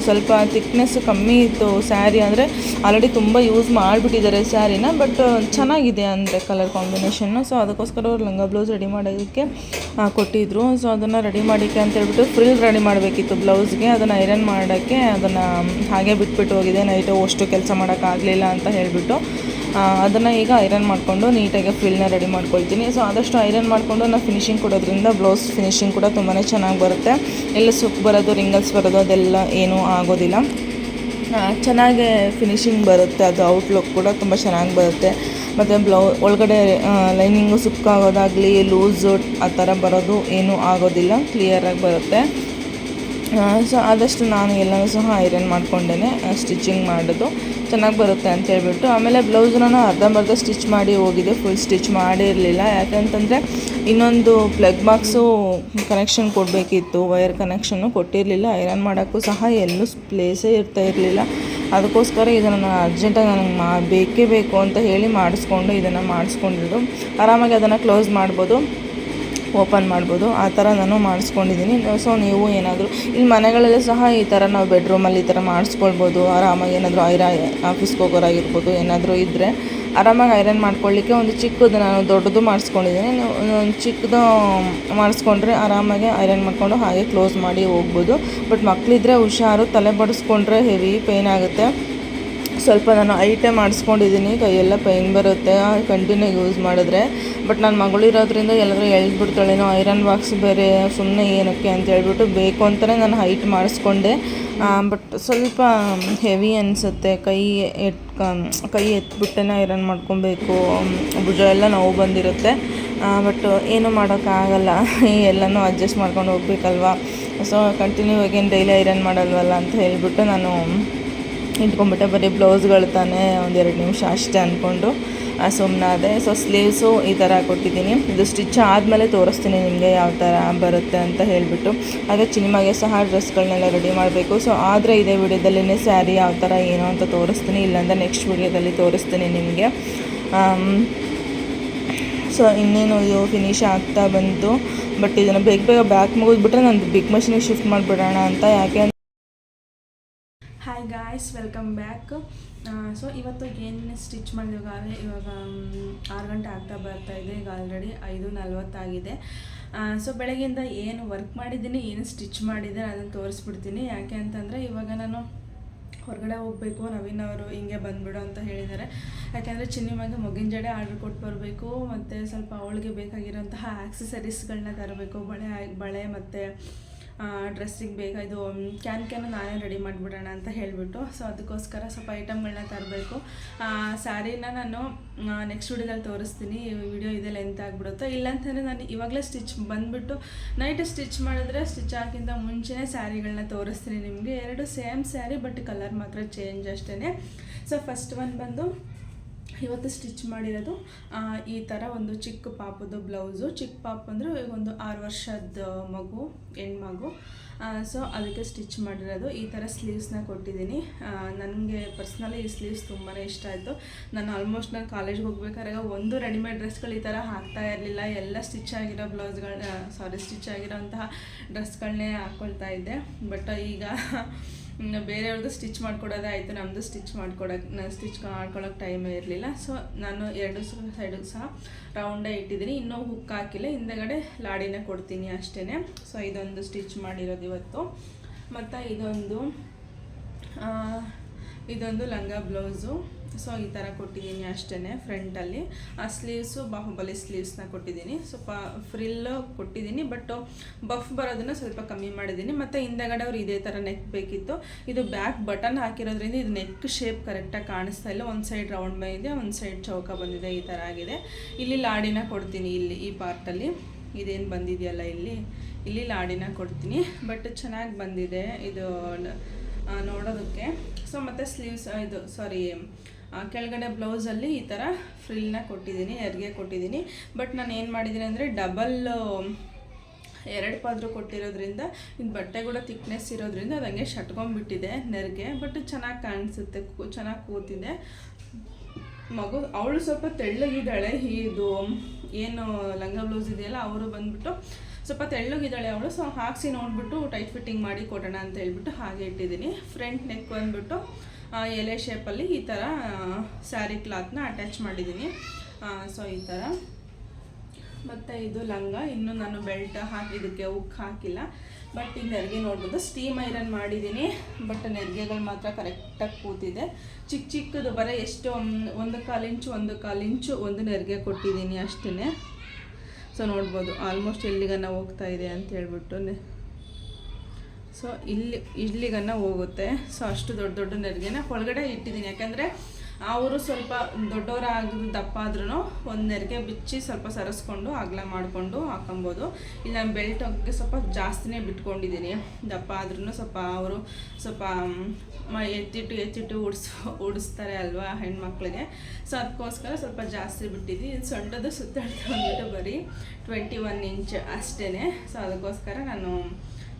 ಸ್ವಲ್ಪ ಥಿಕ್ನೆಸ್ ಕಮ್ಮಿ ಇತ್ತು ಸ್ಯಾರಿ, ಅಂದರೆ ಆಲ್ರೆಡಿ ತುಂಬ ಯೂಸ್ ಮಾಡಿಬಿಟ್ಟಿದ್ದಾರೆ ಸ್ಯಾರಿನ, ಬಟ್ ಚೆನ್ನಾಗಿದೆ ಅಂದರೆ ಕಲರ್ ಕಾಂಬಿನೇಷನ್ನು. ಸೊ ಅದಕ್ಕೋಸ್ಕರ ಅವ್ರು ಲಂಗ ಬ್ಲೌಸ್ ರೆಡಿ ಮಾಡೋದಕ್ಕೆ ಕೊಟ್ಟಿದ್ದರು. ಸೊ ಅದನ್ನು ರೆಡಿ ಮಾಡೋಕ್ಕೆ ಅಂತ ಹೇಳ್ಬಿಟ್ಟು ಫ್ರಿಲ್ ರೆಡಿ ಮಾಡಬೇಕಿತ್ತು ಬ್ಲೌಸ್ಗೆ. ಅದನ್ನು ಐರನ್ ಮಾಡೋಕ್ಕೆ ಅದನ್ನು ಹಾಗೆ ಬಿಟ್ಬಿಟ್ಟು ಹೋಗಿದೆ, ನೈಟು ಅಷ್ಟು ಕೆಲಸ ಮಾಡೋಕ್ಕಾಗಲಿಲ್ಲ ಅಂತ ಹೇಳಿಬಿಟ್ಟು. ಅದನ್ನು ಈಗ ಐರನ್ ಮಾಡಿಕೊಂಡು ನೀಟಾಗಿ ಫ್ರಿಲ್ನ ರೆಡಿ ಮಾಡ್ಕೊಳ್ತೀನಿ. ಸೊ ಆದಷ್ಟು ಐರನ್ ಮಾಡಿಕೊಂಡು ನಾವು ಫಿನಿಶಿಂಗ್ ಕೊಡೋದ್ರಿಂದ ಬ್ಲೌಸ್ ಫಿನಿಶಿಂಗ್ ಕೂಡ ತುಂಬಾ ಚೆನ್ನಾಗಿ ಬರುತ್ತೆ. ಎಲ್ಲ ಸುಕ್ ಬರೋದು, ರಿಂಗಲ್ಸ್ ಬರೋದು ಅದೆಲ್ಲ ಏನೂ ಆಗೋದಿಲ್ಲ, ಚೆನ್ನಾಗಿ ಫಿನಿಶಿಂಗ್ ಬರುತ್ತೆ. ಅದು ಔಟ್ಲುಕ್ ಕೂಡ ತುಂಬ ಚೆನ್ನಾಗಿ ಬರುತ್ತೆ. ಮತ್ತು ಒಳಗಡೆ ಲೈನಿಂಗು ಸುಕ್ಕಾಗೋದಾಗಲಿ ಲೂಸು ಆ ಥರ ಬರೋದು ಏನೂ ಆಗೋದಿಲ್ಲ, ಕ್ಲಿಯರಾಗಿ ಬರುತ್ತೆ. ಸೊ ಆದಷ್ಟು ನಾನು ಎಲ್ಲನೂ ಸಹ ಐರನ್ ಮಾಡ್ಕೊಂಡೇ ಸ್ಟಿಚಿಂಗ್ ಮಾಡೋದು, ಚೆನ್ನಾಗಿ ಬರುತ್ತೆ ಅಂತ ಹೇಳ್ಬಿಟ್ಟು. ಆಮೇಲೆ ಬ್ಲೌಸ್ನ ಅರ್ಧಂಬರ್ಧ ಸ್ಟಿಚ್ ಮಾಡಿ ಹೋಗಿದೆ, ಫುಲ್ ಸ್ಟಿಚ್ ಮಾಡಿರಲಿಲ್ಲ. ಯಾಕಂತಂದರೆ ಇನ್ನೊಂದು ಪ್ಲಗ್ ಬಾಕ್ಸು ಕನೆಕ್ಷನ್ ಕೊಡಬೇಕಿತ್ತು, ವೈರ್ ಕನೆಕ್ಷನ್ನು ಕೊಟ್ಟಿರಲಿಲ್ಲ. ಐರನ್ ಮಾಡೋಕ್ಕೂ ಸಹ ಎಲ್ಲೂ ಪ್ಲೇಸೇ ಇರ್ತಾ ಇರಲಿಲ್ಲ. ಅದಕ್ಕೋಸ್ಕರ ಇದನ್ನು ನಾನು ಅರ್ಜೆಂಟಾಗಿ ನನಗೆ ಬೇಕೇ ಬೇಕು ಅಂತ ಹೇಳಿ ಇದನ್ನು ಮಾಡಿಸ್ಕೊಂಡಿದ್ದು. ಆರಾಮಾಗಿ ಅದನ್ನು ಕ್ಲೋಸ್ ಮಾಡ್ಬೋದು, ಓಪನ್ ಮಾಡ್ಬೋದು, ಆ ಥರ ನಾನು ಮಾಡಿಸ್ಕೊಂಡಿದ್ದೀನಿ. ಸೊ ನೀವು ಏನಾದರೂ ಇಲ್ಲಿ ಮನೆಗಳಲ್ಲೇ ಸಹ ಈ ಥರ ನಾವು ಬೆಡ್ರೂಮಲ್ಲಿ ಈ ಥರ ಮಾಡಿಸ್ಕೊಳ್ಬೋದು. ಆರಾಮಾಗಿ ಏನಾದರೂ ಆಫೀಸ್ಗೆ ಹೋಗೋರಾಗಿರ್ಬೋದು, ಏನಾದರೂ ಇದ್ದರೆ ಆರಾಮಾಗಿ ಐರನ್ ಮಾಡ್ಕೊಳ್ಳಿಕ್ಕೆ ಒಂದು ಚಿಕ್ಕದು, ನಾನು ದೊಡ್ಡದು ಮಾಡಿಸ್ಕೊಂಡಿದ್ದೀನಿ. ಒಂದು ಚಿಕ್ಕದು ಮಾಡಿಸ್ಕೊಂಡ್ರೆ ಆರಾಮಾಗಿ ಐರನ್ ಮಾಡಿಕೊಂಡು ಹಾಗೆ ಕ್ಲೋಸ್ ಮಾಡಿ ಹೋಗ್ಬೋದು. ಬಟ್ ಮಕ್ಕಳಿದ್ರೆ ಹುಷಾರು, ತಲೆ ಬಡಿಸ್ಕೊಂಡ್ರೆ ಹೆವಿ ಪೇಯ್ನ್ ಆಗುತ್ತೆ. ಸ್ವಲ್ಪ ನಾನು ಐಟೇ ಮಾಡಿಸ್ಕೊಂಡಿದ್ದೀನಿ, ಕೈಯೆಲ್ಲ ಪೈನ್ ಬರುತ್ತೆ ಕಂಟಿನ್ಯೂ ಯೂಸ್ ಮಾಡಿದ್ರೆ. ಬಟ್ ನನ್ನ ಮಗಳಿರೋದ್ರಿಂದ ಎಲ್ಲರೂ ಎಳ್ದುಬಿಡ್ತಾಳೇನೋ, ಐರನ್ ಬಾಕ್ಸ್ ಬೇರೆ ಸುಮ್ಮನೆ ಏನಕ್ಕೆ ಅಂತ ಹೇಳ್ಬಿಟ್ಟು ಬೇಕು ಅಂತಲೇ ನಾನು ಹೈಟ್ ಮಾಡಿಸ್ಕೊಂಡೆ. ಬಟ್ ಸ್ವಲ್ಪ ಹೆವಿ ಅನಿಸುತ್ತೆ, ಕೈ ಎತ್ಬಿಟ್ಟೇ ಐರನ್ ಮಾಡ್ಕೊಬೇಕು, ಭುಜ ಎಲ್ಲ ನೋವು ಬಂದಿರುತ್ತೆ. ಬಟ್ ಏನೂ ಮಾಡೋಕ್ಕಾಗಲ್ಲ, ಎಲ್ಲನೂ ಅಡ್ಜಸ್ಟ್ ಮಾಡ್ಕೊಂಡು ಹೋಗ್ಬೇಕಲ್ವ. ಸೊ ಕಂಟಿನ್ಯೂ ಆಗೇನು ಡೈಲಿ ಐರನ್ ಮಾಡಲ್ವಲ್ಲ ಅಂತ ಹೇಳ್ಬಿಟ್ಟು ನಾನು ಇಟ್ಕೊಂಡ್ಬಿಟ್ಟೆ. ಬರೀ ಬ್ಲೌಸ್ಗಳು ತಾನೇ, 1-2 ನಿಮಿಷ ಅಷ್ಟೇ ಅಂದ್ಕೊಂಡು ಸುಮ್ಮನಾದೆ. ಸೊ ಸ್ಲೀವ್ಸು ಈ ಥರ ಕೊಟ್ಟಿದ್ದೀನಿ. ಇದು ಸ್ಟಿಚ್ ಆದಮೇಲೆ ತೋರಿಸ್ತೀನಿ ನಿಮಗೆ ಯಾವ ಥರ ಬರುತ್ತೆ ಅಂತ ಹೇಳಿಬಿಟ್ಟು. ಹಾಗೆ ಚಿನಿಮಾಗೆ ಸಹ ಡ್ರೆಸ್ಗಳನ್ನೆಲ್ಲ ರೆಡಿ ಮಾಡಬೇಕು. ಸೊ ಆದರೆ ಇದೇ ವಿಡಿಯೋದಲ್ಲೇ ಸ್ಯಾರಿ ಯಾವ ಥರ ಏನೋ ಅಂತ ತೋರಿಸ್ತೀನಿ, ಇಲ್ಲಾಂದರೆ ನೆಕ್ಸ್ಟ್ ವಿಡಿಯೋದಲ್ಲಿ ತೋರಿಸ್ತೀನಿ ನಿಮಗೆ. ಸೊ ಇನ್ನೇನು ಇದು ಫಿನಿಶ್ ಆಗ್ತಾ ಬಂತು. ಬಟ್ ಇದನ್ನು ಬೇಗ ಬ್ಯಾಕ್ ಮುಗಿದ್ಬಿಟ್ರೆ ನಾನು ಬಿಗ್ ಮಷಿನಿಗೆ ಶಿಫ್ಟ್ ಮಾಡಿಬಿಡೋಣ ಅಂತ. ಯಾಕೆ hi guys, welcome back. So ಇವತ್ತು ಏನು ಸ್ಟಿಚ್ ಮಾಡಿದಾಗ ಇವಾಗ 6 ಗಂಟೆ ಆಗ್ತಾ ಬರ್ತಾಯಿದೆ, ಈಗ ಆಲ್ರೆಡಿ 5:40 ಆಗಿದೆ. ಸೊ ಬೆಳಗ್ಗೆಯಿಂದ ಏನು ವರ್ಕ್ ಮಾಡಿದ್ದೀನಿ, ಏನು ಸ್ಟಿಚ್ ಮಾಡಿದ್ದೀನಿ ಅದನ್ನು ತೋರಿಸ್ಬಿಡ್ತೀನಿ. ಯಾಕೆ ಅಂತಂದರೆ ಇವಾಗ ನಾನು ಹೊರಗಡೆ ಹೋಗಬೇಕು, ನವೀನ್ ಅವರು ಹಿಂಗೆ ಬಂದುಬಿಡು ಅಂತ ಹೇಳಿದ್ದಾರೆ. ಯಾಕೆಂದರೆ ಚಿನ್ನಿಮಗೆ ಮೊಗ್ಗಿನ ಜಡೆ ಆರ್ಡ್ರ್ ಕೊಟ್ಟು ಬರಬೇಕು, ಮತ್ತು ಸ್ವಲ್ಪ ಅವಳಿಗೆ ಬೇಕಾಗಿರೋಂತಹ ಆಕ್ಸೆಸರೀಸ್ಗಳನ್ನ ತರಬೇಕು, ಬಳೆ ಮತ್ತು ಡ್ರೆಸ್ಸಿಗೆ ಬೇಕಾ ಇದು ಕ್ಯಾನ್ ನಾನೇ ರೆಡಿ ಮಾಡಿಬಿಡೋಣ ಅಂತ ಹೇಳಿಬಿಟ್ಟು. ಸೊ ಅದಕ್ಕೋಸ್ಕರ ಸ್ವಲ್ಪ ಐಟಮ್ಗಳನ್ನ ತರಬೇಕು. ಸ್ಯಾರಿನ ನಾನು ನೆಕ್ಸ್ಟ್ ವಿಡಿಯೋದಲ್ಲಿ ತೋರಿಸ್ತೀನಿ. ವಿಡಿಯೋ ಇದೆ ಲೆಂತ್ ಆಗಿಬಿಡುತ್ತೆ. ಇಲ್ಲಾಂತಂದರೆ ನಾನು ಇವಾಗಲೇ ಸ್ಟಿಚ್ ಬಂದುಬಿಟ್ಟು ನೈಟ್ ಸ್ಟಿಚ್ ಮಾಡಿದ್ರೆ ಸ್ಟಿಚ್ ಹಾಕಿಂತ ಮುಂಚೆನೇ ಸ್ಯಾರಿಗಳನ್ನ ತೋರಿಸ್ತೀನಿ ನಿಮಗೆ. 2 ಸೇಮ್ ಸ್ಯಾರಿ, ಬಟ್ ಕಲರ್ ಮಾತ್ರ ಚೇಂಜ್ ಅಷ್ಟೇ. ಸೊ ಫಸ್ಟ್ ಒನ್ ಬಂದು ಇವತ್ತು ಸ್ಟಿಚ್ ಮಾಡಿರೋದು ಈ ಥರ ಒಂದು ಚಿಕ್ಕ ಪಾಪದ್ದು ಬ್ಲೌಸು. ಚಿಕ್ಕ ಪಾಪ ಅಂದರೆ ಒಂದು 6 ವರ್ಷದ ಮಗು, ಹೆಣ್ಮಗು. ಸೊ ಅದಕ್ಕೆ ಸ್ಟಿಚ್ ಮಾಡಿರೋದು. ಈ ಥರ ಸ್ಲೀವ್ಸ್ನ ಕೊಟ್ಟಿದ್ದೀನಿ. ನನಗೆ ಪರ್ಸ್ನಲಿ ಈ ಸ್ಲೀವ್ಸ್ ತುಂಬಾ ಇಷ್ಟ ಆಯಿತು. ನಾನು ಆಲ್ಮೋಸ್ಟ್ ನಾನು ಕಾಲೇಜ್ಗೆ ಹೋಗ್ಬೇಕಾದ್ರೆ ಒಂದು ರೆಡಿಮೇಡ್ ಡ್ರೆಸ್ಗಳು ಈ ಥರ ಹಾಕ್ತಾ ಇರಲಿಲ್ಲ. ಎಲ್ಲ ಸ್ಟಿಚ್ ಆಗಿರೋ ಸ್ಟಿಚ್ ಆಗಿರೋಂತಹ ಡ್ರೆಸ್ಗಳನ್ನೇ ಹಾಕ್ಕೊಳ್ತಾ ಇದ್ದೆ. ಬಟ್ ಈಗ ಬೇರೆಯವ್ರದ್ದು ಸ್ಟಿಚ್ ಮಾಡ್ಕೊಡೋದೇ ಆಯಿತು, ನಮ್ಮದು ಸ್ಟಿಚ್ ಮಾಡ್ಕೊಳ್ಳೋಕೆ ಟೈಮೇ ಇರಲಿಲ್ಲ. ಸೊ ನಾನು 2 ಸೈಡಿಗೆ ಸಹ ರೌಂಡೇ ಇಟ್ಟಿದ್ದೀನಿ. ಇನ್ನೂ ಹುಕ್ ಹಾಕಿಲ್ಲ, ಹಿಂದೆಗಡೆ ಲಾಡಿನ ಕೊಡ್ತೀನಿ ಅಷ್ಟೇ. ಸೊ ಇದೊಂದು ಸ್ಟಿಚ್ ಮಾಡಿರೋದು ಇವತ್ತು. ಮತ್ತು ಇದೊಂದು ಲಂಗ ಬ್ಲೌಸು. ಸೊ ಈ ಥರ ಕೊಟ್ಟಿದ್ದೀನಿ ಅಷ್ಟೇ. ಫ್ರಂಟಲ್ಲಿ ಸ್ಲೀವ್ಸು ಬಾಹುಬಲಿ ಸ್ಲೀವ್ಸ್ನ ಕೊಟ್ಟಿದ್ದೀನಿ. ಸ್ವಲ್ಪ ಫ್ರಿಲ್ಲು ಕೊಟ್ಟಿದ್ದೀನಿ, ಬಟ್ ಬಫ್ ಬರೋದನ್ನು ಸ್ವಲ್ಪ ಕಮ್ಮಿ ಮಾಡಿದ್ದೀನಿ. ಮತ್ತು ಹಿಂದೆಗಡೆ ಅವ್ರು ಇದೇ ಥರ ನೆಕ್ ಬೇಕಿತ್ತು. ಇದು ಬ್ಯಾಕ್ ಬಟನ್ ಹಾಕಿರೋದ್ರಿಂದ ಇದು ನೆಕ್ ಶೇಪ್ ಕರೆಕ್ಟಾಗಿ ಕಾಣಿಸ್ತಾ ಇಲ್ಲ. ಒಂದು ಸೈಡ್ ರೌಂಡ್ ಬಂದಿದೆ, ಒಂದು ಸೈಡ್ ಚೌಕ ಬಂದಿದೆ, ಈ ಥರ ಆಗಿದೆ. ಇಲ್ಲಿ ಲಾಡಿನ ಕೊಡ್ತೀನಿ, ಇಲ್ಲಿ ಈ ಪಾರ್ಟಲ್ಲಿ ಇದೇನು ಬಂದಿದೆಯಲ್ಲ ಇಲ್ಲಿ ಲಾಡಿನ ಕೊಡ್ತೀನಿ. ಬಟ್ ಚೆನ್ನಾಗಿ ಬಂದಿದೆ ಇದು ನೋಡೋದಕ್ಕೆ. ಸೊ ಮತ್ತು ಸ್ಲೀವ್ಸ್ ಕೆಳಗಡೆ ಬ್ಲೌಸಲ್ಲಿ ಈ ಥರ ಫ್ರಿಲ್ನ ಕೊಟ್ಟಿದ್ದೀನಿ, ನೆರಿಗೆ ಕೊಟ್ಟಿದ್ದೀನಿ. ಬಟ್ ನಾನು ಏನು ಮಾಡಿದ್ದೀನಿ ಅಂದರೆ ಡಬಲ್ 2 ಪಾದ್ರು ಕೊಟ್ಟಿರೋದ್ರಿಂದ ಇದು ಬಟ್ಟೆ ಕೂಡ ಥಿಕ್ನೆಸ್ ಇರೋದ್ರಿಂದ ಅದು ಹಂಗೆ ಶಟ್ಕೊಂಡ್ಬಿಟ್ಟಿದೆ ನೆರಿಗೆ. ಬಟ್ ಚೆನ್ನಾಗಿ ಕಾಣಿಸುತ್ತೆ, ಚೆನ್ನಾಗಿ ಕೂತಿದೆ. ಮಗು ಅವಳು ಸ್ವಲ್ಪ ತೆಳ್ಳಗಿದ್ದಾಳೆ. ಇದು ಏನು ಲಂಗ ಬ್ಲೌಸ್ ಇದೆಯಲ್ಲ ಅವರು ಬಂದುಬಿಟ್ಟು ಸ್ವಲ್ಪ ತೆಳ್ಳಗಿದ್ದಾಳೆ ಅವಳು. ಸೊ ಹಾಕ್ಸಿ ನೋಡಿಬಿಟ್ಟು ಟೈಟ್ ಫಿಟ್ಟಿಂಗ್ ಮಾಡಿ ಕೊಡೋಣ ಅಂತ ಹೇಳ್ಬಿಟ್ಟು ಹಾಗೆ ಇಟ್ಟಿದ್ದೀನಿ. ಫ್ರಂಟ್ ನೆಕ್ ಬಂದುಬಿಟ್ಟು ಎಲೆ ಶೇಪಲ್ಲಿ ಈ ಥರ ಸ್ಯಾರಿ ಕ್ಲಾತ್ನ ಅಟ್ಯಾಚ್ ಮಾಡಿದ್ದೀನಿ. ಸೊ ಈ ಥರ. ಮತ್ತು ಇದು ಲಂಗ. ಇನ್ನೂ ನಾನು ಬೆಲ್ಟ್ ಹಾಕಿದ್ದಕ್ಕೆ ಉಕ್ ಹಾಕಿಲ್ಲ. ಬಟ್ ಈ ನೆರಿಗೆ ನೋಡ್ಬೋದು ಸ್ಟೀಮ್ ಐರನ್ ಮಾಡಿದ್ದೀನಿ. ಬಟ್ ನೆರಿಗೆಗಳು ಮಾತ್ರ ಕರೆಕ್ಟಾಗಿ ಕೂತಿದೆ. ಚಿಕ್ಕದು ಬರೀ ಎಷ್ಟು 1.25 ಇಂಚು ಒಂದು ನೆರಿಗೆ ಕೊಟ್ಟಿದ್ದೀನಿ ಅಷ್ಟೇ. ಸೊ ನೋಡ್ಬೋದು ಆಲ್ಮೋಸ್ಟ್ ಎಲ್ಲಿಗನ್ನ ಹೋಗ್ತಾ ಇದೆ ಅಂತ ಹೇಳ್ಬಿಟ್ಟು. ಸೊ ಇಲ್ಲಿಗನ್ನ ಹೋಗುತ್ತೆ. ಸೊ ಅಷ್ಟು ದೊಡ್ಡ ನೆರಿಗೆನ ಒಳಗಡೆ ಇಟ್ಟಿದ್ದೀನಿ. ಯಾಕಂದರೆ ಅವರು ಸ್ವಲ್ಪ ದೊಡ್ಡವರಾಗಿ ದಪ್ಪ ಆದ್ರೂ ಒಂದು ನೆರಿಗೆ ಬಿಚ್ಚಿ ಸ್ವಲ್ಪ ಸರಿಸ್ಕೊಂಡು ಅಗಲ ಮಾಡಿಕೊಂಡು ಹಾಕೊಬೋದು. ಇಲ್ಲ ಬೆಲ್ಟ್ ಹೋಗೋಕ್ಕೆ ಸ್ವಲ್ಪ ಜಾಸ್ತಿನೇ ಬಿಟ್ಕೊಂಡಿದ್ದೀನಿ. ದಪ್ಪ ಆದ್ರೂ ಸ್ವಲ್ಪ ಅವರು ಸ್ವಲ್ಪ ಎತ್ತಿಟ್ಟು ಉಡಿಸ್ತಾರೆ ಅಲ್ವಾ ಹೆಣ್ಮಕ್ಳಿಗೆ. ಸೊ ಅದಕ್ಕೋಸ್ಕರ ಸ್ವಲ್ಪ ಜಾಸ್ತಿ ಬಿಟ್ಟಿದ್ದೀನಿ. ಇದು ಸೊಂಟದ ಸುತ್ತಾಡ್ತಾ ಬಂದ್ಬಿಟ್ಟು ಬರೀ 21 ಇಂಚ್ ಅಷ್ಟೇ. ಸೊ ಅದಕ್ಕೋಸ್ಕರ ನಾನು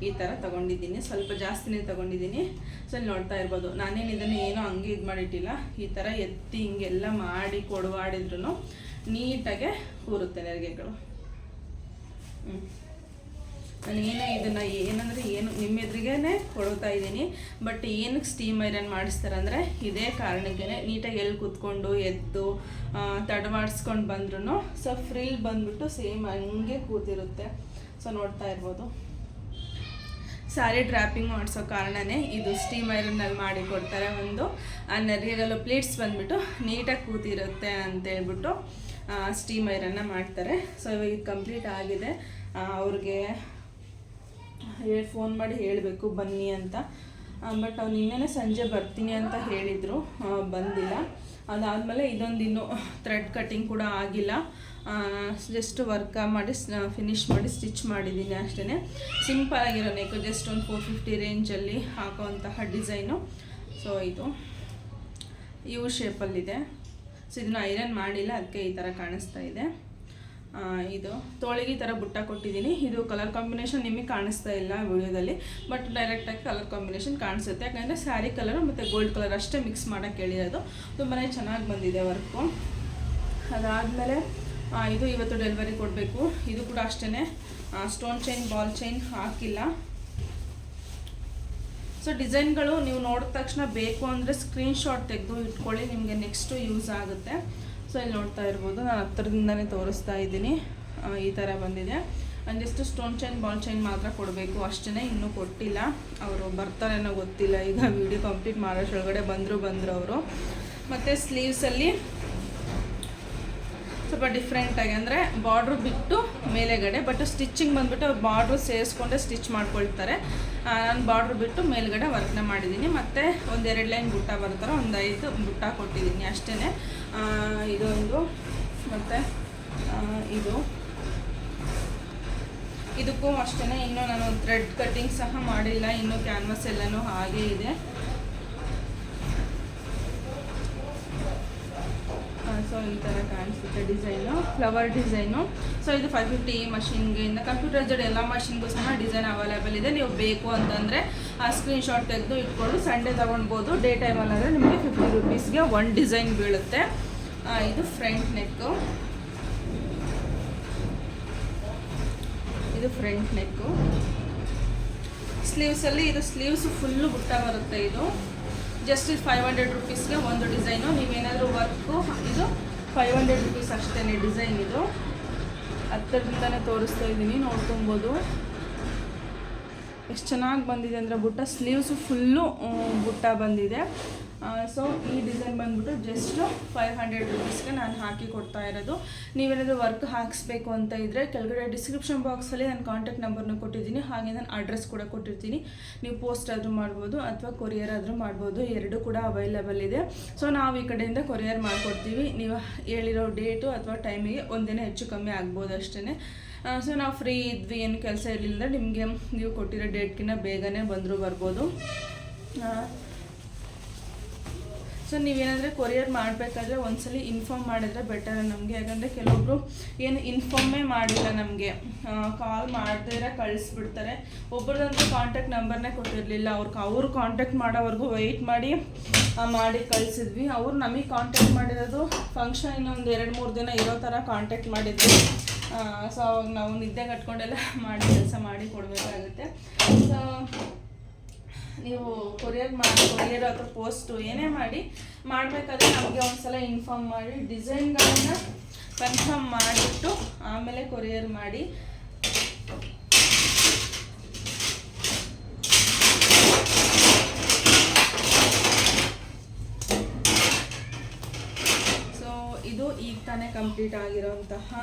ಈ ಥರ ತೊಗೊಂಡಿದ್ದೀನಿ, ಸ್ವಲ್ಪ ಜಾಸ್ತಿನೇ ತೊಗೊಂಡಿದ್ದೀನಿ. ಸೊ ಇಲ್ಲಿ ನೋಡ್ತಾ ಇರ್ಬೋದು, ನಾನೇನು ಇದನ್ನು ಏನೋ ಹಂಗೆ ಇದು ಮಾಡಿಟ್ಟಿಲ್ಲ. ಈ ಥರ ಎತ್ತಿ ಹಿಂಗೆಲ್ಲ ಮಾಡಿ ಕೊಡುವಾಡಿದ್ರೂ ನೀಟಾಗೆ ಕೂರುತ್ತೆ ನೆರಿಗೆಗಳು. ನಾನು ಇದನ್ನು ಏನು ನಿಮ್ಮ ಎದುರಿಗೇ ಕೊಡ್ತಾ ಇದ್ದೀನಿ. ಬಟ್ ಏನಕ್ಕೆ ಸ್ಟೀಮ್ ಐರನ್ ಮಾಡಿಸ್ತಾರೆ ಅಂದರೆ ಇದೇ ಕಾರಣಕ್ಕೆ. ನೀಟಾಗಿ ಎಲ್ಲಿ ಕೂತ್ಕೊಂಡು ಎದ್ದು ತಡವಾಡಿಸ್ಕೊಂಡು ಬಂದ್ರೂ ಸೊ ಫ್ರಿಲ್ ಬಂದ್ಬಿಟ್ಟು ಸೇಮ್ ಹಂಗೆ ಕೂತಿರುತ್ತೆ. ಸೊ ನೋಡ್ತಾ ಇರ್ಬೋದು. ಸ್ಯಾರಿ ಡ್ರಾಪಿಂಗ್ ಮಾಡಿಸೋ ಕಾರಣನೇ ಇದು ಸ್ಟೀಮ್ ಐರನ್ನಲ್ಲಿ ಮಾಡಿ ಕೊಡ್ತಾರೆ. ಆ ನೆರಿಗೆಗಳು ಪ್ಲೇಟ್ಸ್ ಬಂದುಬಿಟ್ಟು ನೀಟಾಗಿ ಕೂತಿರುತ್ತೆ ಅಂತೇಳ್ಬಿಟ್ಟು ಸ್ಟೀಮ್ ಐರನ್ನ ಮಾಡ್ತಾರೆ. ಸೊ ಇವಾಗ ಇದು ಕಂಪ್ಲೀಟ್ ಆಗಿದೆ. ಅವ್ರಿಗೆ ಫೋನ್ ಮಾಡಿ ಹೇಳಬೇಕು ಬನ್ನಿ ಅಂತ. ಬಟ್ ಅವ್ರು ನಿನ್ನೆ ಸಂಜೆ ಬರ್ತೀನಿ ಅಂತ ಹೇಳಿದರು, ಬಂದಿಲ್ಲ. ಅದಾದಮೇಲೆ ಇನ್ನೂ ಥ್ರೆಡ್ ಕಟ್ಟಿಂಗ್ ಕೂಡ ಆಗಿಲ್ಲ. ಜಸ್ಟ್ ವರ್ಕ್ ಮಾಡಿ ಫಿನಿಶ್ ಮಾಡಿ ಸ್ಟಿಚ್ ಮಾಡಿದ್ದೀನಿ ಅಷ್ಟೇ. ಸಿಂಪಲ್ ಆಗಿರೋ ನೆಕ್, ಜಸ್ಟ್ ಒಂದು 450 ರೇಂಜಲ್ಲಿ ಹಾಕೋವಂತಹ ಡಿಸೈನು. ಸೊ ಇದು ಯು ಶೇಪಲ್ಲಿದೆ. ಸೊ ಇದನ್ನು ಐರನ್ ಮಾಡಿಲ್ಲ, ಅದಕ್ಕೆ ಈ ಥರ ಕಾಣಿಸ್ತಾ ಇದೆ. ಇದು ತೋಳಿಗೆ ಈ ಥರ ಬುಟ್ಟ ಕೊಟ್ಟಿದ್ದೀನಿ. ಇದು ಕಲರ್ ಕಾಂಬಿನೇಷನ್ ನಿಮಗೆ ಕಾಣಿಸ್ತಾ ಇಲ್ಲ ವಿಡಿಯೋದಲ್ಲಿ, ಬಟ್ ಡೈರೆಕ್ಟಾಗಿ ಕಲರ್ ಕಾಂಬಿನೇಷನ್ ಕಾಣಿಸುತ್ತೆ. ಯಾಕಂದರೆ ಸ್ಯಾರಿ ಕಲರು ಮತ್ತು ಗೋಲ್ಡ್ ಕಲರ್ ಅಷ್ಟೇ ಮಿಕ್ಸ್ ಮಾಡೋಕ್ಕೆ ಹೇಳಿರೋದು. ತುಂಬಾ ಚೆನ್ನಾಗಿ ಬಂದಿದೆ ವರ್ಕು. ಅದಾದಮೇಲೆ ಇದು ಇವತ್ತು ಡೆಲಿವರಿ ಕೊಡಬೇಕು. ಇದು ಕೂಡ ಅಷ್ಟೇ ಸ್ಟೋನ್ ಚೈನ್, ಬಾಲ್ ಚೈನ್ ಹಾಕಿಲ್ಲ. ಸೊ ಡಿಸೈನ್ಗಳು ನೀವು ನೋಡಿದ ತಕ್ಷಣ ಬೇಕು ಅಂದರೆ ಸ್ಕ್ರೀನ್ಶಾಟ್ ತೆಗೆದು ಇಟ್ಕೊಳ್ಳಿ, ನಿಮಗೆ ನೆಕ್ಸ್ಟು ಯೂಸ್ ಆಗುತ್ತೆ. ಸೊ ಇಲ್ಲಿ ನೋಡ್ತಾ ಇರ್ಬೋದು, ನಾನು ಹತ್ತಿರದಿಂದನೇ ತೋರಿಸ್ತಾ ಇದ್ದೀನಿ. ಈ ಥರ ಬಂದಿದೆ. Just stone chain, ball chain ಮಾತ್ರ ಕೊಡಬೇಕು ಅಷ್ಟೇ, ಇನ್ನೂ ಕೊಟ್ಟಿಲ್ಲ. ಅವರು ಬರ್ತಾರೇನೋ ಗೊತ್ತಿಲ್ಲ. ಈಗ ವಿಡಿಯೋ ಕಂಪ್ಲೀಟ್ ಮಾಡೋಷ್ಟೊಳಗಡೆ ಬಂದರು ಅವರು. ಮತ್ತು ಸ್ಲೀವ್ಸಲ್ಲಿ ಸ್ವಲ್ಪ ಡಿಫ್ರೆಂಟಾಗಿ ಅಂದರೆ ಬಾರ್ಡ್ರು ಬಿಟ್ಟು ಮೇಲೆಗಡೆ, ಬಟ್ ಸ್ಟಿಚ್ಚಿಂಗ್ ಬಂದುಬಿಟ್ಟು ಅವ್ರು ಬಾರ್ಡ್ರು ಸೇರಿಸ್ಕೊಂಡೆ ಸ್ಟಿಚ್ ಮಾಡ್ಕೊಳ್ತಾರೆ. ನಾನು ಬಾರ್ಡ್ರು ಬಿಟ್ಟು ಮೇಲ್ಗಡೆ ವರ್ಕ್ನ ಮಾಡಿದ್ದೀನಿ. ಮತ್ತು 1-2 ಲೈನ್ ಬುಟ್ಟ ಬರ್ತಾರೆ, 1-5 ಬುಟ್ಟ ಕೊಟ್ಟಿದ್ದೀನಿ ಅಷ್ಟೇ. ಇದೊಂದು ಮತ್ತು ಇದಕ್ಕೂ ಅಷ್ಟೇ. ಇನ್ನೂ ನಾನು ಥ್ರೆಡ್ ಕಟ್ಟಿಂಗ್ ಸಹ ಮಾಡಿಲ್ಲ, ಇನ್ನೂ ಕ್ಯಾನ್ವಾಸ್ ಎಲ್ಲನೂ ಹಾಗೇ ಇದೆ. ಸೊ ಈ ಥರ ಕಾಣಿಸುತ್ತೆ ಡಿಸೈನು, ಫ್ಲವರ್ ಡಿಸೈನು. ಸೊ ಇದು 550 ಮಷಿನ್ಗೆ ಇನ್ನು ಕಂಪ್ಯೂಟರೈಸ್ಡ್ ಎಲ್ಲ ಮಷಿನ್ಗೂ ಸಹ ಡಿಸೈನ್ ಅವೈಲೇಬಲ್ ಇದೆ. ನೀವು ಬೇಕು ಅಂತಂದರೆ ಆ ಸ್ಕ್ರೀನ್ಶಾಟ್ ತೆಗೆದು ಇಟ್ಕೊಂಡು ಸಂಡೇ ತೊಗೊಳ್ಬೋದು. ಡೇ ಟೈಮಲ್ಲಾದರೆ ನಿಮಗೆ 50 ರೂಪೀಸ್ಗೆ ಒಂದು ಡಿಸೈನ್ ಬೀಳುತ್ತೆ. ಇದು ಫ್ರಂಟ್ ನೆಕ್ಕು, ಇದು ಫ್ರಂಟ್ ನೆಕ್ಕು. ಸ್ಲೀವ್ಸಲ್ಲಿ ಇದು ಸ್ಲೀವ್ಸ್ ಫುಲ್ಲು ಬುಟ್ಟ ಬರುತ್ತೆ. ಇದು ಜಸ್ಟ್ 500 ರೂಪೀಸ್ಗೆ ಒಂದು ಡಿಸೈನು. ನೀವೇನಾದರೂ ವರ್ಕು ಇದು 500 ರೂಪೀಸ್ ಅಷ್ಟೇ ಡಿಸೈನ್. ಇದು ಹತ್ತಿರದಿಂದನೇ ತೋರಿಸ್ತಾ ಇದ್ದೀನಿ, ನೋಡ್ಕೊಬೋದು ಎಷ್ಟು ಚೆನ್ನಾಗಿ ಬಂದಿದೆ ಅಂದರೆ ಬುಟ್ಟ. ಸ್ಲೀವ್ಸು ಫುಲ್ಲು ಬುಟ್ಟ ಬಂದಿದೆ. ಸೊ ಈ ಡಿಸೈನ್ ಬಂದ್ಬಿಟ್ಟು ಜಸ್ಟ್ 500 ರೂಪೀಸ್ಗೆ ನಾನು ಹಾಕಿ ಕೊಡ್ತಾ ಇರೋದು. ನೀವೇನಾದರೂ ವರ್ಕ್ ಹಾಕಿಸ್ಬೇಕು ಅಂತ ಇದ್ದರೆ ಕೆಳಗಡೆ ಡಿಸ್ಕ್ರಿಪ್ಷನ್ ಬಾಕ್ಸಲ್ಲಿ ನಾನು ಕಾಂಟ್ಯಾಕ್ಟ್ ನಂಬರ್ನ ಕೊಟ್ಟಿದ್ದೀನಿ, ಹಾಗೆ ನಾನು ಅಡ್ರೆಸ್ ಕೂಡ ಕೊಟ್ಟಿರ್ತೀನಿ. ನೀವು ಪೋಸ್ಟ್ ಆದರೂ ಮಾಡ್ಬೋದು ಅಥವಾ ಕೊರಿಯರ್ ಆದರೂ ಮಾಡ್ಬೋದು, ಎರಡೂ ಕೂಡ ಅವೈಲೇಬಲ್ ಇದೆ. ಸೊ ನಾವು ಈ ಕಡೆಯಿಂದ ಕೊರಿಯರ್ ಮಾಡಿಕೊಡ್ತೀವಿ. ನೀವು ಹೇಳಿರೋ ಡೇಟು ಅಥವಾ ಟೈಮಿಗೆ ಒಂದಿನ ಹೆಚ್ಚು ಕಮ್ಮಿ ಆಗ್ಬೋದು ಅಷ್ಟೇ. ಸೊ ನಾವು ಫ್ರೀ ಇದ್ವಿ, ಏನು ಕೆಲಸ ಇರಲಿಲ್ಲ, ನಿಮಗೆ ನೀವು ಕೊಟ್ಟಿರೋ ಡೇಟ್ಗಿಂತ ಬೇಗನೆ ಬಂದರೂ ಬರ್ಬೋದು. ಸೊ ನೀವೇನಾದರೆ ಕೊರಿಯರ್ ಮಾಡಬೇಕಾದ್ರೆ ಒಂದ್ಸಲಿ ಇನ್ಫಾರ್ಮ್ ಮಾಡಿದ್ರೆ ಬೆಟರ್ ನಮಗೆ. ಯಾಕಂದರೆ ಕೆಲವೊಬ್ರು ಏನು ಇನ್ಫಾರ್ಮೇ ಮಾಡಿಲ್ಲ ನಮಗೆ, ಕಾಲ್ ಮಾಡ್ದಿರ ಕಳಿಸ್ಬಿಡ್ತಾರೆ. ಒಬ್ರದಂತೂ ಕಾಂಟ್ಯಾಕ್ಟ್ ನಂಬರ್ನೇ ಕೊಟ್ಟಿರಲಿಲ್ಲ. ಅವ್ರು ಕಾಂಟ್ಯಾಕ್ಟ್ ಮಾಡೋವರೆಗೂ ವೆಯ್ಟ್ ಮಾಡಿ ಕಳಿಸಿದ್ವಿ. ಅವ್ರು ನಮಗೆ ಕಾಂಟ್ಯಾಕ್ಟ್ ಮಾಡಿರೋದು ಫಂಕ್ಷನ್ ಇನ್ನೊಂದು 2-3 ದಿನ ಇರೋ ಥರ ಕಾಂಟ್ಯಾಕ್ಟ್ ಮಾಡಿದ್ವಿ. ಸೊ ಅವಾಗ ನಾವು ನಿದ್ದೆ ಕಟ್ಕೊಂಡೆಲ್ಲ ಕೆಲಸ ಮಾಡಿ ಕೊಡಬೇಕಾಗುತ್ತೆ. ಸೊ ನೀವು ಕೊರಿಯರ್ ಅಥವಾ ಪೋಸ್ಟು ಏನೇ ಮಾಡಬೇಕಾದ್ರೆ ನಮಗೆ ಒಂದ್ಸಲ ಇನ್ಫಾರ್ಮ್ ಮಾಡಿ ಡಿಸೈನ್ಗಳನ್ನು ಕನ್ಫರ್ಮ್ ಮಾಡಿಬಿಟ್ಟು ಆಮೇಲೆ ಕೊರಿಯರ್ ಮಾಡಿ. ಇದು ಈಗ ತಾನೇ ಕಂಪ್ಲೀಟ್ ಆಗಿರೋಂತಹ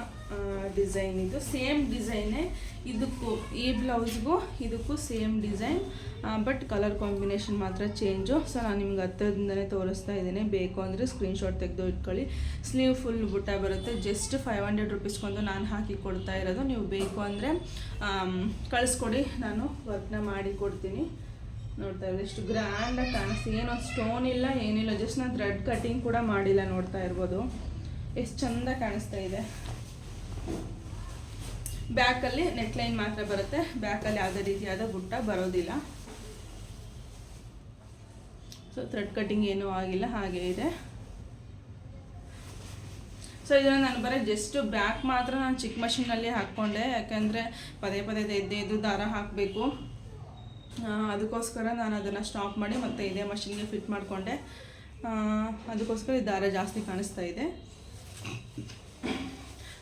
ಡಿಸೈನ್. ಇದು ಸೇಮ್ ಡಿಸೈನೇ, ಇದಕ್ಕೂ ಈ ಬ್ಲೌಸ್ಗೂ ಇದಕ್ಕೂ same design, but colour combination ಮಾತ್ರ ಚೇಂಜು. ಸೊ ನಾನು ನಿಮ್ಗೆ ಹತ್ತಿರದಿಂದನೇ ತೋರಿಸ್ತಾ ಇದ್ದೀನಿ. ಬೇಕು ಅಂದರೆ ಸ್ಕ್ರೀನ್ಶಾಟ್ ತೆಗೆದು ಇಟ್ಕೊಳ್ಳಿ. ಸ್ಲೀವ್ ಫುಲ್ ಬುಟ್ಟ ಬರುತ್ತೆ. ಜಸ್ಟ್ 500 ರೂಪೀಸ್ಗೊಂದು ನಾನು ಹಾಕಿ ಕೊಡ್ತಾ ಇರೋದು. ನೀವು ಬೇಕು ಅಂದರೆ ಕಳಿಸ್ಕೊಡಿ, ನಾನು ವರ್ಕ್ನ ಮಾಡಿ ಕೊಡ್ತೀನಿ. ನೋಡ್ತಾ ಇರೋದು ಎಷ್ಟು ಗ್ರ್ಯಾಂಡಾಗಿ ಕಾಣಿಸ್ತೀವಿ. ಏನೋ ಸ್ಟೋನ್ ಇಲ್ಲ ಏನಿಲ್ಲ, ಜಸ್ಟ್ ನಾನು ಥ್ರೆಡ್ ಕಟ್ಟಿಂಗ್ ಕೂಡ ಮಾಡಿಲ್ಲ. ನೋಡ್ತಾ ಇರ್ಬೋದು ಎಷ್ಟು ಚೆಂದ ಕಾಣಿಸ್ತಾ ಇದೆ. ಬ್ಯಾಕಲ್ಲಿ ನೆಕ್ಲೈನ್ ಮಾತ್ರ ಬರುತ್ತೆ, ಬ್ಯಾಕಲ್ಲಿ ಯಾವುದೇ ರೀತಿಯಾದ ಬುಟ್ಟ ಬರೋದಿಲ್ಲ. ಸೊ ಥ್ರೆಡ್ ಕಟ್ಟಿಂಗ್ ಏನೂ ಆಗಿಲ್ಲ, ಹಾಗೆ ಇದೆ. ಸೊ ಇದನ್ನು ನಾನು ಬರೀ ಜಸ್ಟ್ ಬ್ಯಾಕ್ ಮಾತ್ರ ನಾನು ಚಿಕ್ಕ ಮಷಿನಲ್ಲಿ ಹಾಕ್ಕೊಂಡೆ, ಯಾಕೆಂದರೆ ಪದೇ ಎದ್ದು ದಾರ ಹಾಕಬೇಕು. ಅದಕ್ಕೋಸ್ಕರ ನಾನು ಅದನ್ನು ಸ್ಟಾಪ್ ಮಾಡಿ ಮತ್ತೆ ಇದೇ ಮಷಿನ್ಗೆ ಫಿಟ್ ಮಾಡಿಕೊಂಡೆ. ಅದಕ್ಕೋಸ್ಕರ ಈ ದಾರ ಜಾಸ್ತಿ ಕಾಣಿಸ್ತಾ ಇದೆ.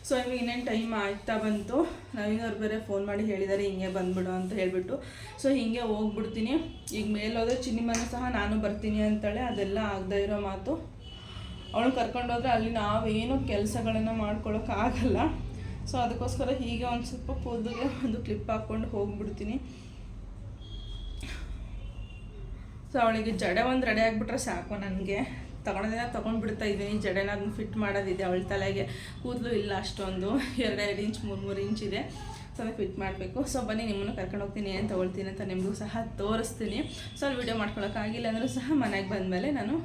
ಸೊ ಇವಾಗ ಇನ್ನೇನು ಟೈಮ್ ಆಗ್ತಾ ಬಂತು. ನವೀನವ್ರು ಬೇರೆ ಫೋನ್ ಮಾಡಿ ಹೇಳಿದ್ದಾರೆ ಹಿಂಗೆ ಬಂದ್ಬಿಡು ಅಂತ ಹೇಳಿಬಿಟ್ಟು. ಸೊ ಹೀಗೆ ಹೋಗ್ಬಿಡ್ತೀನಿ. ಈಗ ಮೇಲೋದ್ರೆ ಚಿನ್ನಿಮನ್ನು ಸಹ ನಾನು ಬರ್ತೀನಿ ಅಂತಾಳೆ. ಅದೆಲ್ಲ ಆಗದೆ ಇರೋ ಮಾತು. ಅವಳು ಕರ್ಕೊಂಡೋದ್ರೆ ಅಲ್ಲಿ ನಾವೇನು ಕೆಲಸಗಳನ್ನು ಮಾಡ್ಕೊಳ್ಳೋಕ್ಕಾಗಲ್ಲ. ಸೊ ಅದಕ್ಕೋಸ್ಕರ ಹೀಗೆ ಒಂದು ಸ್ವಲ್ಪ ಕೂದಲಿಗೆ ಒಂದು ಕ್ಲಿಪ್ ಹಾಕ್ಕೊಂಡು ಹೋಗ್ಬಿಡ್ತೀನಿ. ಸೊ ಅವಳಿಗೆ ಜಡೆ ಒಂದು ರೆಡಿ ಆಗಿಬಿಟ್ರೆ ಸಾಕು. ನನಗೆ ತೊಗೊಂಡ್ಬಿಡ್ತಾ ಇದ್ದೀನಿ. ಜಡೆನ ಅದನ್ನ ಫಿಟ್ ಮಾಡೋದಿದೆ. ಅವಳ ತಲೆಗೆ ಕೂದಲು ಇಲ್ಲ ಅಷ್ಟೊಂದು, 2 ಇಂಚ್ 3 ಇಂಚ್ ಇದೆ. ಸೊ ಅದನ್ನು ಫಿಟ್ ಮಾಡಬೇಕು. ಸೊ ಬನ್ನಿ ನಿಮ್ಮನ್ನು ಕರ್ಕೊಂಡು ಹೋಗ್ತೀನಿ, ಏನು ತೊಗೊಳ್ತೀನಿ ಅಂತ ನಿಮಗೂ ಸಹ ತೋರಿಸ್ತೀನಿ. ಸೊ ಅಲ್ಲಿ ವೀಡಿಯೋ ಮಾಡ್ಕೊಳಕ್ಕಾಗಿಲ್ಲ ಅಂದರೂ ಸಹ ಮನೆಗೆ ಬಂದಮೇಲೆ ನಾನು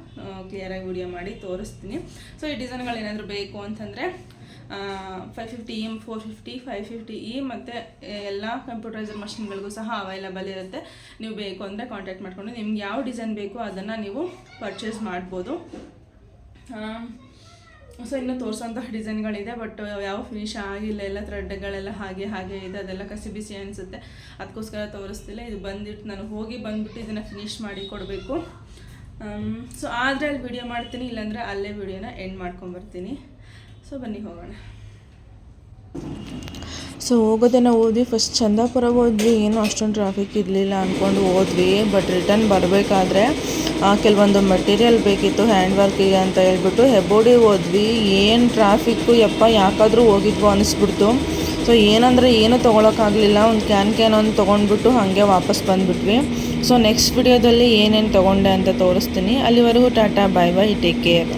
ಕ್ಲಿಯರಾಗಿ ವೀಡಿಯೋ ಮಾಡಿ ತೋರಿಸ್ತೀನಿ. ಸೊ ಈ ಡಿಸೈನ್ಗಳು ಏನಾದರೂ ಬೇಕು ಅಂತಂದರೆ 550E, 450, 550E ಮತ್ತು ಎಲ್ಲ ಕಂಪ್ಯೂಟರೈಸರ್ ಮಷಿನ್ಗಳಿಗೂ ಸಹ ಅವೈಲೇಬಲ್ ಇರುತ್ತೆ. ನೀವು ಬೇಕು ಅಂದರೆ ಕಾಂಟ್ಯಾಕ್ಟ್ ಮಾಡಿಕೊಂಡು ನಿಮ್ಗೆ ಯಾವ ಡಿಸೈನ್ ಬೇಕೋ ಅದನ್ನು ನೀವು ಪರ್ಚೇಸ್ ಮಾಡ್ಬೋದು. ಸೊ ಇನ್ನೂ ತೋರಿಸೋಂತಹ ಡಿಸೈನ್ಗಳಿದೆ, ಬಟ್ ಯಾವ ಫಿನಿಶ್ ಆಗಿಲ್ಲ. ಎಲ್ಲ ಥ್ರೆಡ್ಗಳೆಲ್ಲ ಹಾಗೆ ಇದೆ, ಅದೆಲ್ಲ ಕಸಿ ಬಿಸಿ ಅನಿಸುತ್ತೆ. ಅದಕ್ಕೋಸ್ಕರ ತೋರಿಸ್ತಿಲ್ಲ. ಇದು ಬಂದಿಟ್ಟು ನಾನು ಬಂದುಬಿಟ್ಟು ಇದನ್ನು ಫಿನಿಶ್ ಮಾಡಿ ಕೊಡಬೇಕು. ಸೊ ಆದರೆ ಅಲ್ಲಿ ವಿಡಿಯೋ ಮಾಡ್ತೀನಿ, ಇಲ್ಲಾಂದರೆ ಅಲ್ಲೇ ವಿಡಿಯೋನ ಎಂಡ್ ಮಾಡ್ಕೊಂಬರ್ತೀನಿ. ಸೊ ಬನ್ನಿ ಹೋಗೋಣ. ಸೊ ಹೋಗೋದನ್ನು ಹೋದ್ವಿ. ಫಸ್ಟ್ ಚಂದಾಪುರ ಹೋದ್ವಿ. ಏನೂ ಅಷ್ಟೊಂದು ಟ್ರಾಫಿಕ್ ಇರಲಿಲ್ಲ ಅಂದ್ಕೊಂಡು ಹೋದ್ವಿ. ಬಟ್ ರಿಟರ್ನ್ ಬರಬೇಕಾದ್ರೆ ಕೆಲವೊಂದು ಮೆಟೀರಿಯಲ್ ಬೇಕಿತ್ತು ಹ್ಯಾಂಡ್ ವರ್ಕಿಗೆ ಅಂತ ಹೇಳ್ಬಿಟ್ಟು ಹೆಬ್ಬೋಡಿ ಹೋದ್ವಿ. ಏನು ಟ್ರಾಫಿಕ್ಕು ಯಪ್ಪ, ಯಾಕಾದರೂ ಹೋಗಿದ್ವು ಅನ್ನಿಸ್ಬಿಡ್ತು. ಸೊ ಏನಂದರೆ ಏನೂ ತೊಗೊಳಕ್ಕಾಗಲಿಲ್ಲ. ಒಂದು ಕ್ಯಾನ್ ಒಂದು ತೊಗೊಂಡ್ಬಿಟ್ಟು ಹಾಗೆ ವಾಪಸ್ ಬಂದುಬಿಟ್ವಿ. ಸೊ ನೆಕ್ಸ್ಟ್ ವಿಡಿಯೋದಲ್ಲಿ ಏನೇನು ತೊಗೊಂಡೆ ಅಂತ ತೋರಿಸ್ತೀನಿ. ಅಲ್ಲಿವರೆಗೂ ಟಾಟಾ, ಬಾಯ್ ಬಾಯ್, ಟೇಕ್ ಕೇರ್.